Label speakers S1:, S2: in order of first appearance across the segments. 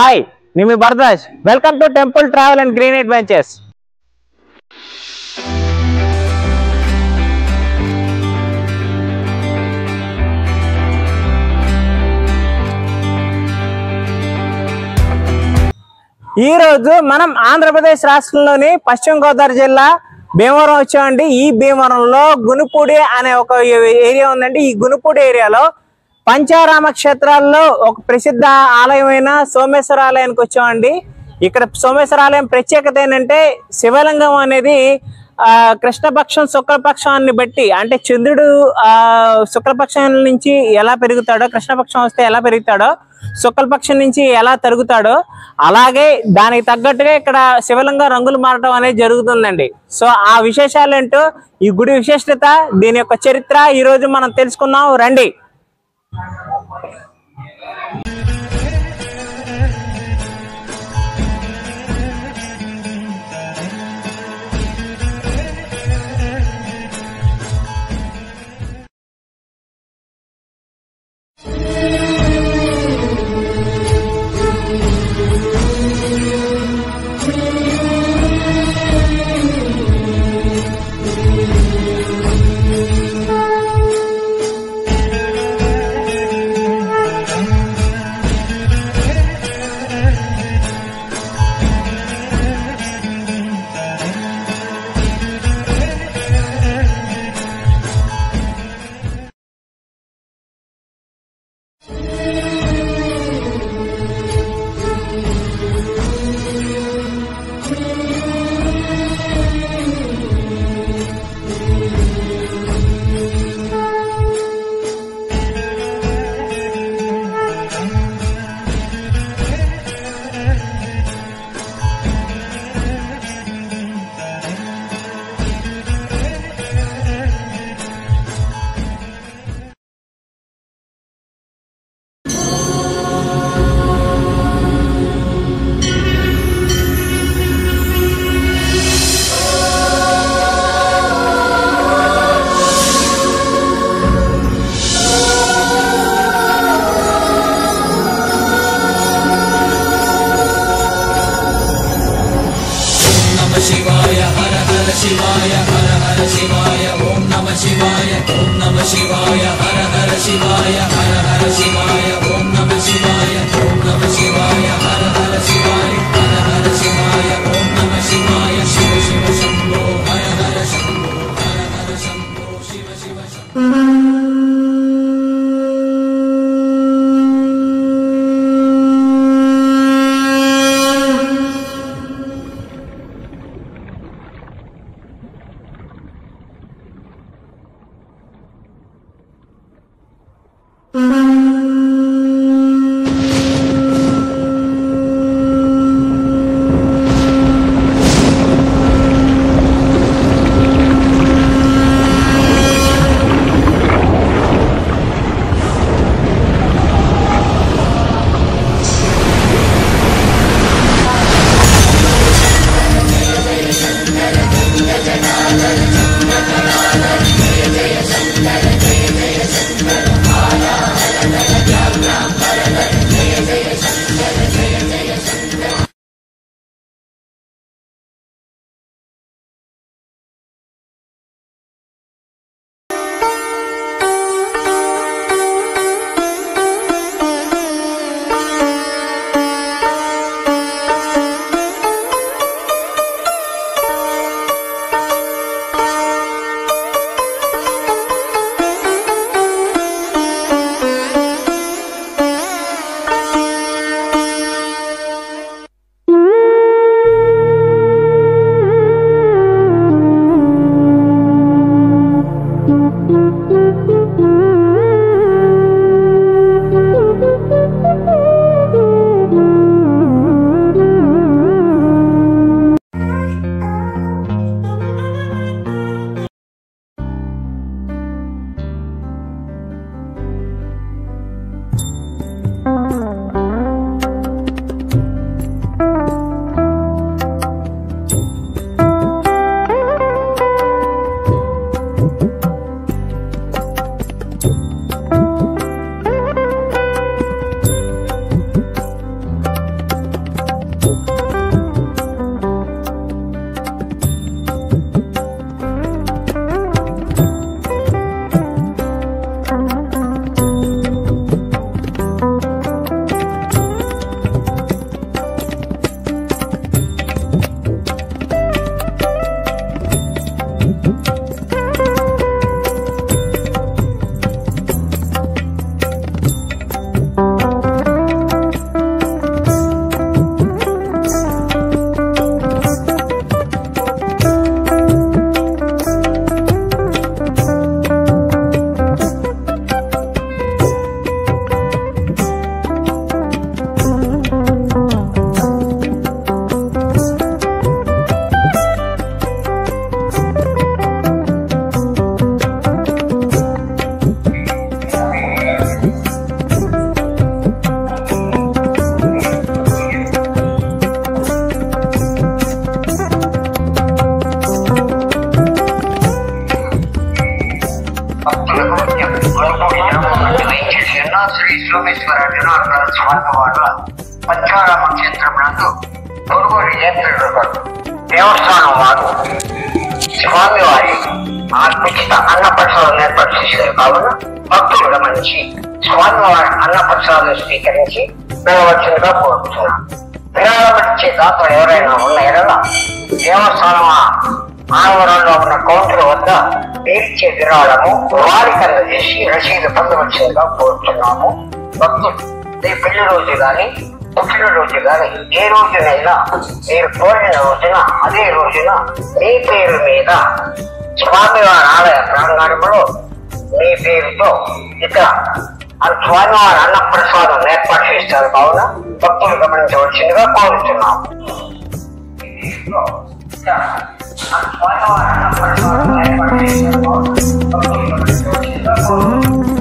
S1: Hi నేను మీ Bharadwaj welcome to temple travel and green adventures. ఈ రోజు మనం ఆంధ్రప్రదేశ్ రాష్ట్రంలోని పశ్చిమ గోదావరి జిల్లా భీమవరం వచ్చామండి. ఈ భీమవరంలో గునుపూడి అనే ఒక ఏరియా ఉందండి. ఈ గునుపూడి ఏరియాలో పంచారామ క్షేత్రాల్లో ఒక ప్రసిద్ధ ఆలయమైన సోమేశ్వర ఆలయానికి వచ్చామండి. ఇక్కడ సోమేశ్వర ఆలయం ప్రత్యేకత ఏంటంటే శివలింగం అనేది కృష్ణపక్షం శుక్లపక్షాన్ని బట్టి, అంటే చంద్రుడు శుక్లపక్షం నుంచి ఎలా పెరుగుతాడో, కృష్ణపక్షం వస్తే ఎలా పెరుగుతాడో, శుక్లపక్షం నుంచి ఎలా తరుగుతాడో అలాగే దానికి తగ్గట్టుగా ఇక్కడ శివలింగం రంగులు మారటం అనేది జరుగుతుందండి. సో ఆ విశేషాలు ఏంటో, ఈ గుడి విశిష్టత, దీని యొక్క చరిత్ర ఈ రోజు మనం తెలుసుకుందాం రండి.
S2: భక్తుడు పొరుగురు ఏప్రిల్ దేవస్థానం వారు స్వామివారి ఉచిత అన్నప్రసాదం ఏర్పాటు చేశారు. కావున భక్తులు గమనించి స్వామివారి అన్నప్రసాదం స్వీకరించి వెళ్ళవచ్చుగా కోరుతున్నారు. విరాళం ఇచ్చే దాతలు ఎవరైనా ఉన్న ఎడల దేవస్థానం ఆవరణలో ఉన్న కౌంటర్ వద్ద తీర్చే విరాళము వారికి అందజేసి రసీదు పొందవలసిందిగా కోరుతున్నాము. భక్తులు మీ పెళ్లి రోజు గాని పుట్టినరోజు గాని ఏ రోజునైనా మీరు కోరిన రోజున అదే రోజున మీ పేరు మీద స్వామివారి ఆలయ ప్రాంగణంలో మీ పేరుతో ఇక్కడ స్వామివారి అన్నప్రసాదం ఏర్పాటు చేస్తారు. కావున భక్తులు గమనించవలసిందిగా కోరుతున్నాము. స్వామివారి అన్నప్రసాదం ఏర్పాటు చేస్తారు. భక్తులు గమనించవలసిందిగా కోరుతున్నాము.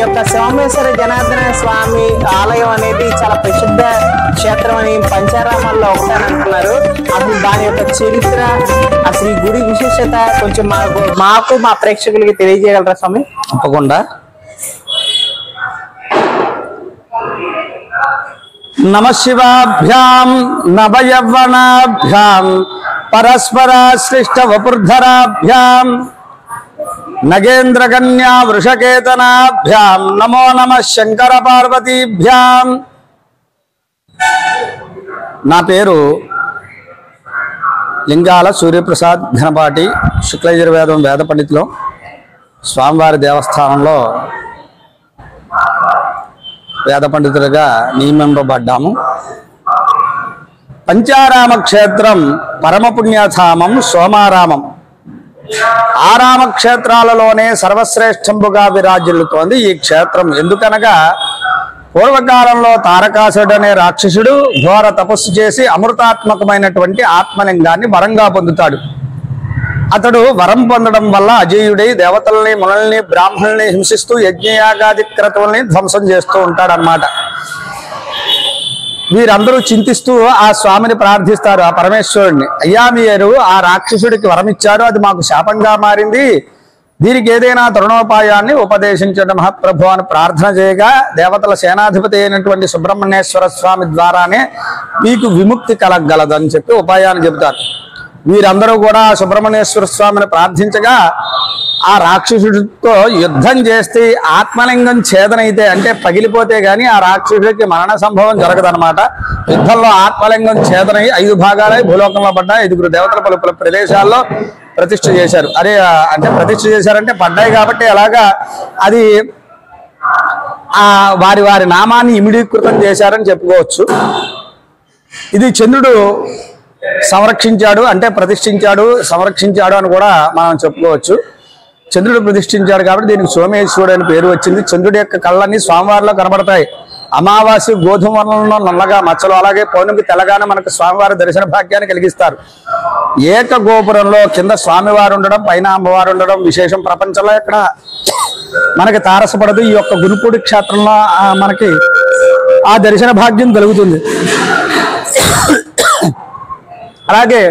S1: యొక్క సోమేశ్వర జనార్దన స్వామి ఆలయం అనేది చాలా ప్రసిద్ధ క్షేత్రం అని పంచారామాల్లో ఒకటని అంటున్నారు. అసలు దాని యొక్క చరిత్ర, అసలు ఈ గుడి విశేషత కొంచెం మాకు మా ప్రేక్షకులకి తెలియజేయగలరా స్వామి?
S3: తప్పకుండా. నమశివాభ్యాం నవయవ్వనాభ్యాం పరస్పరాశ్లిష్ట వపుర్ధరాభ్యాం నగేంద్రకన్యా వృషకేతనాభ్యాం నమో నమః శంకర పార్వతీభ్యాం. నా పేరు లింగాల సూర్యప్రసాద్ ఘనపాటి. శుక్లయజుర్వేదం వేద పండితులు స్వామివారి దేవస్థానంలో వేద పండితులుగా నియమింపబడ్డాము. పంచారామ క్షేత్రం పరమపుణ్యధామం సోమారామం. ఆరామ క్షేత్రాలలోనే సర్వశ్రేష్టంబుగా విరాజిల్లుతోంది ఈ క్షేత్రం. ఎందుకనగా పూర్వకాలంలో తారకాసుడు అనే రాక్షసుడు ఘోర తపస్సు చేసి అమృతాత్మకమైనటువంటి ఆత్మలింగాన్ని వరంగా పొందుతాడు. అతడు వరం పొందడం వల్ల అజేయుడై దేవతల్ని, మునుల్ని, బ్రాహ్మణుల్ని హింసిస్తూ యజ్ఞయాగాది క్రతువుల్ని ధ్వంసం చేస్తూ ఉంటాడనమాట. వీరందరూ చింతిస్తూ ఆ స్వామిని ప్రార్థిస్తారు, ఆ పరమేశ్వరుడిని. అయ్యా, మీరు ఆ రాక్షసుడికి వరం ఇచ్చారు, అది మాకు శాపంగా మారింది, దీనికి ఏదైనా తరుణోపాయాన్ని ఉపదేశించడం మహాప్రభు అని ప్రార్థన చేయగా దేవతల సేనాధిపతి అయినటువంటి సుబ్రహ్మణ్యేశ్వర స్వామి ద్వారానే మీకు విముక్తి కలగలదని చెప్పి ఉపాయాన్ని చెబుతారు. వీరందరూ కూడా సుబ్రహ్మణ్యేశ్వర స్వామిని ప్రార్థించగా ఆ రాక్షసుడితో యుద్ధం చేస్తే ఆత్మలింగం ఛేదనైతే, అంటే పగిలిపోతే గాని ఆ రాక్షసుడికి మరణ సంభవం జరగదనమాట. యుద్ధంలో ఆత్మలింగం ఛేదనై 5 భాగాలై భూలోకంలో పడ్డాయి. 5 దేవతల పలు పలు ప్రదేశాల్లో ప్రతిష్ఠ చేశారు. అరే అంటే ప్రతిష్ఠ చేశారంటే పడ్డాయి కాబట్టి అలాగా అది వారి వారి నామాన్ని ఇమిడీకృతం చేశారని చెప్పుకోవచ్చు. ఇది చంద్రుడు సంరక్షించాడు, అంటే ప్రతిష్ఠించాడు, సంరక్షించాడు అని కూడా మనం చెప్పుకోవచ్చు. చంద్రుడు ప్రతిష్ఠించాడు కాబట్టి దీనికి సోమేశ్వరుడు అని పేరు వచ్చింది. చంద్రుడి యొక్క కళ్ళన్నీ స్వామివారిలో కనబడతాయి. అమావాస్య గోధుమ వర్ణంలో నల్లగా మచ్చలు, అలాగే పౌర్ణమికి తెల్లగానే మనకు స్వామివారి దర్శన భాగ్యాన్ని కలిగిస్తారు. ఏక గోపురంలో కింద స్వామివారు ఉండడం, పైన అమ్మవారు ఉండడం విశేషం. ప్రపంచంలో ఎక్కడ మనకి తారసపడదు. ఈ యొక్క గునుపూడి క్షేత్రంలో మనకి ఆ దర్శన భాగ్యం కలుగుతుంది. అలాగే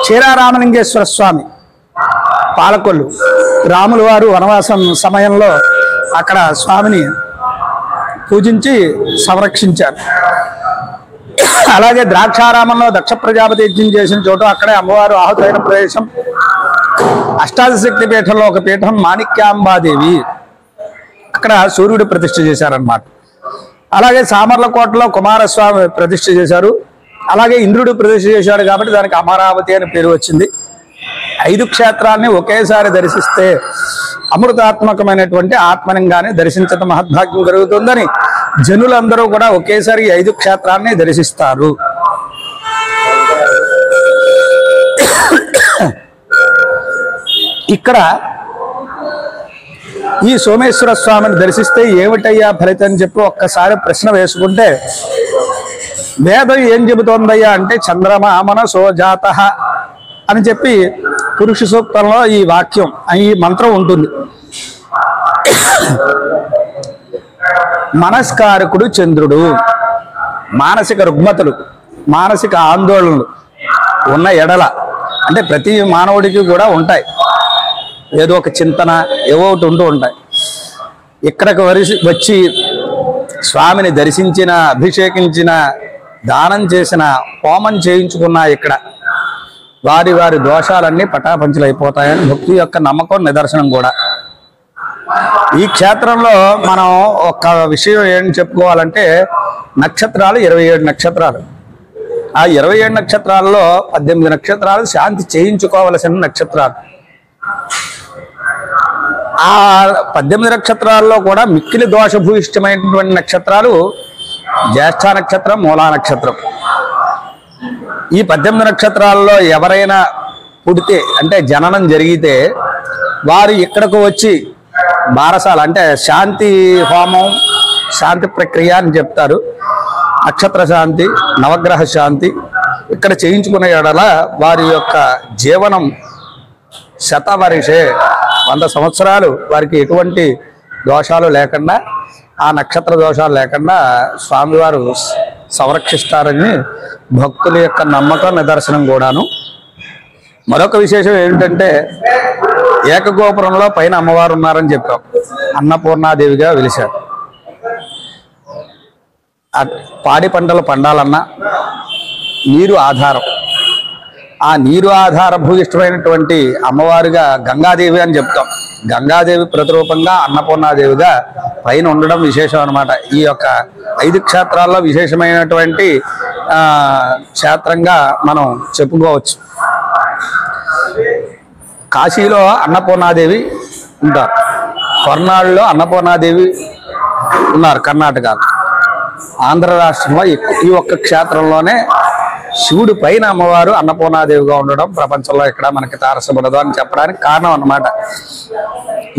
S3: క్షీరారామలింగేశ్వర స్వామి పాలకొల్లు, రాముల వారు వనవాసం సమయంలో అక్కడ స్వామిని పూజించి సంరక్షించారు. అలాగే ద్రాక్షారామంలో దక్ష ప్రజాపతి యజ్ఞం చేసిన చోటు, అక్కడే అమ్మవారు ఆహుతైన ప్రదేశం. అష్టాదశక్తి పీఠంలో ఒక పీఠం మాణిక్యాంబాదేవి, అక్కడ సూర్యుడు ప్రతిష్ఠ చేశారన్నమాట. అలాగే సామర్లకోటలో కుమారస్వామి ప్రతిష్ఠ చేశారు. అలాగే ఇంద్రుడు ప్రతిష్ఠ చేశాడు కాబట్టి దానికి అమరావతి అని పేరు వచ్చింది. 5 క్షేత్రాన్ని ఒకేసారి దర్శిస్తే అమృతాత్మకమైనటువంటి ఆత్మలింగాన్ని దర్శించడం మహద్భాగ్యం కలుగుతుందని జనులందరూ కూడా ఒకేసారి 5 క్షేత్రాన్ని దర్శిస్తారు. ఇక్కడ ఈ సోమేశ్వర స్వామిని దర్శిస్తే ఏమిటయ్యా ఫలితం అని చెప్పి ఒక్కసారి ప్రశ్న వేసుకుంటే, వేదం ఏం చెబుతోందయ్యా అంటే చంద్రమా మనసో జాతః అని చెప్పి పురుష సూక్తంలో ఈ వాక్యం, ఈ మంత్రం ఉంటుంది. మనస్కారకుడు చంద్రుడు. మానసిక రుగ్మతలు, మానసిక ఆందోళనలు ఉన్న ఎడల, అంటే ప్రతి మానవుడికి కూడా ఉంటాయి, ఏదో ఒక చింతన ఏవో ఒకటి ఉంటూ ఉంటాయి. ఇక్కడికి వచ్చి స్వామిని దర్శించిన, అభిషేకించిన, దానం చేసిన, హోమం చేయించుకున్న ఇక్కడ వారి వారి దోషాలన్నీ పటాపంచలైపోతాయని భక్తి యొక్క నమ్మకం, నిదర్శనం కూడా. ఈ క్షేత్రంలో మనం ఒక విషయం ఏం చెప్పుకోవాలంటే, నక్షత్రాలు 27 నక్షత్రాలు. ఆ 27 నక్షత్రాలలో 18 నక్షత్రాలు శాంతి చేయించుకోవలసిన నక్షత్రాలు. ఆ 18 నక్షత్రాల్లో కూడా మిక్కిలి దోషభూయిష్టమైనటువంటి నక్షత్రాలు జ్యేష్ఠ నక్షత్రం, మూలా నక్షత్రం. ఈ 18 నక్షత్రాల్లో ఎవరైనా పుడితే, అంటే జననం జరిగితే, వారు ఇక్కడకు వచ్చి బారసాల, అంటే శాంతి హోమం, శాంతి ప్రక్రియ అని చెప్తారు. నక్షత్ర శాంతి, నవగ్రహ శాంతి ఇక్కడ చేయించుకునే ఎడల వారి యొక్క జీవనం శతవర్షే, 100 సంవత్సరాలు వారికి ఎటువంటి దోషాలు లేకుండా, ఆ నక్షత్ర దోషాలు లేకుండా స్వామివారు సంరక్షిస్తారని భక్తుల యొక్క నమ్మకం, నిదర్శనం కూడాను. మరొక విశేషం ఏమిటంటే ఏకగోపురంలో పైన అమ్మవారు ఉన్నారని చెప్పాం. అన్నపూర్ణాదేవిగా వెలిశారు. పాడి పంటలు పండాలన్నా నీరు ఆధారం. ఆ నీరు ఆధార భూయిష్టమైనటువంటి అమ్మవారుగా గంగాదేవి అని చెప్తాం. గంగాదేవి ప్రతిరూపంగా అన్నపూర్ణాదేవిగా పైన ఉండడం విశేషం అన్నమాట. ఈ యొక్క 5 క్షేత్రాల్లో విశేషమైనటువంటి క్షేత్రంగా మనం చెప్పుకోవచ్చు. కాశీలో అన్నపూర్ణాదేవి ఉంటారు, కొర్నాడులో అన్నపూర్ణాదేవి ఉన్నారు కర్ణాటకలో. ఆంధ్ర రాష్ట్రంలో ఈ ఒక్క క్షేత్రంలోనే శివుడి పైన అమ్మవారు అన్నపూర్ణాదేవిగా ఉండడం ప్రపంచంలో ఇక్కడ మనకి తారసపడదు అని చెప్పడానికి కారణం అన్నమాట.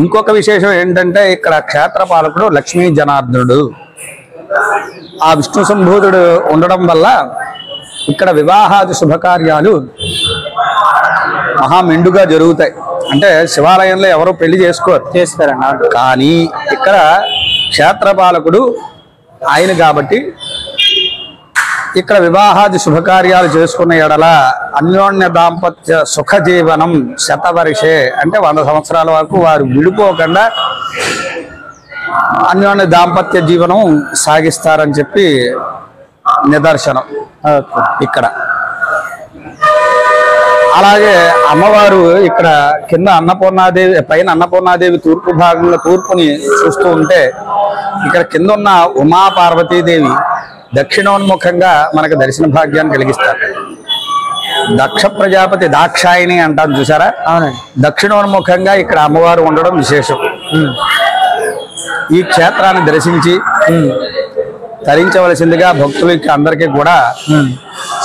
S3: ఇంకొక విశేషం ఏంటంటే ఇక్కడ క్షేత్ర పాలకుడు లక్ష్మీ జనార్దనుడు. ఆ విష్ణు సంభూతుడు ఉండడం వల్ల ఇక్కడ వివాహాది శుభకార్యాలు మహామెండుగా జరుగుతాయి. అంటే శివాలయంలో ఎవరు పెళ్లి చేస్తారన్న, కానీ ఇక్కడ క్షేత్రపాలకుడు ఆయన కాబట్టి ఇక్కడ వివాహాది శుభకార్యాలు చేసుకున్న ఎడల అన్యోన్య దాంపత్య సుఖ జీవనం శతవర్షే, అంటే 100 సంవత్సరాల వరకు వారు విడిపోకుండా అన్యోన్య దాంపత్య జీవనం సాగిస్తారని చెప్పి నిదర్శనం ఇక్కడ. అలాగే అమ్మవారు ఇక్కడ కింద అన్నపూర్ణాదేవి, పైన అన్నపూర్ణాదేవి తూర్పు భాగంలో తూర్పుని చూస్తూ ఉంటే ఇక్కడ కింద ఉన్న ఉమాపార్వతీదేవి దక్షిణోన్ముఖంగా మనకు దర్శన భాగ్యాన్ని కలిగిస్తారు. దక్ష ప్రజాపతి దాక్షాయిని అంటాం చూసారా, దక్షిణోన్ముఖంగా ఇక్కడ అమ్మవారు ఉండడం విశేషం. ఈ క్షేత్రాన్ని దర్శించి తరించవలసిందిగా భక్తులకి అందరికీ కూడా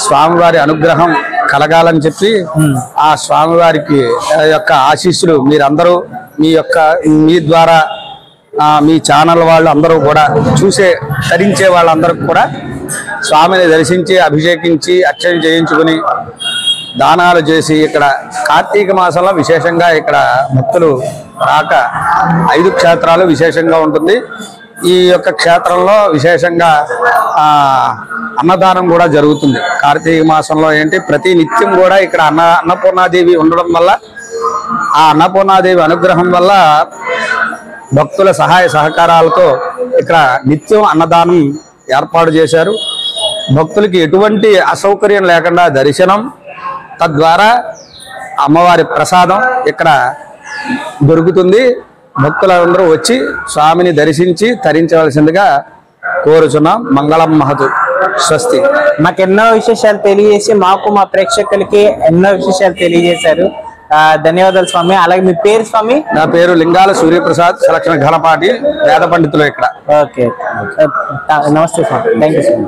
S3: స్వామివారి అనుగ్రహం కలగాలని చెప్పి ఆ స్వామివారికి యొక్క ఆశీస్సులు మీరందరూ మీ ద్వారా మీ ఛానల్ వాళ్ళు అందరూ కూడా తరించే వాళ్ళందరూ కూడా స్వామిని దర్శించి అభిషేకించి అర్చన చేయించుకుని దానాలు చేసి ఇక్కడ కార్తీక మాసంలో విశేషంగా ఇక్కడ భక్తులు రాక 5 క్షేత్రాలు విశేషంగా ఉంటుంది. ఈ యొక్క క్షేత్రంలో విశేషంగా అన్నదానం కూడా జరుగుతుంది. కార్తీక మాసంలో ప్రతి నిత్యం కూడా ఇక్కడ అన్నపూర్ణాదేవి ఉండడం వల్ల, ఆ అన్నపూర్ణాదేవి అనుగ్రహం వల్ల భక్తుల సహాయ సహకారాలతో ఇక్కడ నిత్యం అన్నదానం ఏర్పాటు చేశారు. భక్తులకి ఎటువంటి అసౌకర్యం లేకుండా దర్శనం, తద్వారా అమ్మవారి ప్రసాదం ఇక్కడ దొరుకుతుంది. భక్తులందరూ వచ్చి స్వామిని దర్శించి తరించవలసిందిగా కోరుచున్నాం. మంగళం మహతు. స్వస్తి.
S1: మాకు ఎన్నో విశేషాలు తెలియజేసి మాకు మా ప్రేక్షకులకి ఎన్నో విశేషాలు తెలియజేశారు. ధన్యవాదాలు స్వామి. అలాగే మీ పేరు స్వామి?
S3: నా పేరు లింగాల సూర్యప్రసాద్, సెలక్షన్ ఘనపాటి, వేద పండితులు ఇక్కడ.
S1: ఓకే, నమస్తే స్వామి. Thank you Swamy.